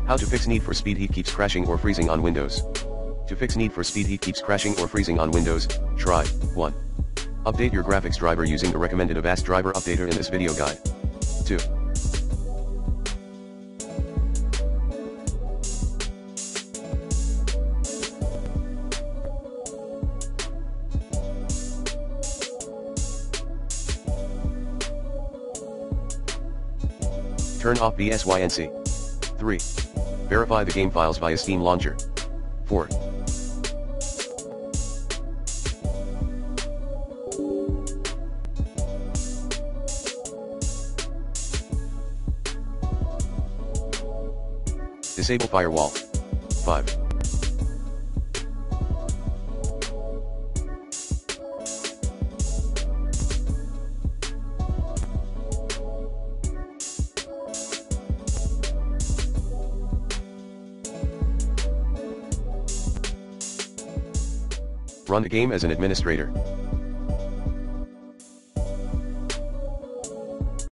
How to fix Need for Speed Heat keeps crashing or freezing on Windows. To fix Need for Speed Heat keeps crashing or freezing on Windows, try 1. Update your graphics driver using the recommended Avast driver updater in this video guide. 2. Turn off BSYNC. 3. Verify the game files via Steam Launcher. 4. Disable firewall. 5. Run the game as an administrator.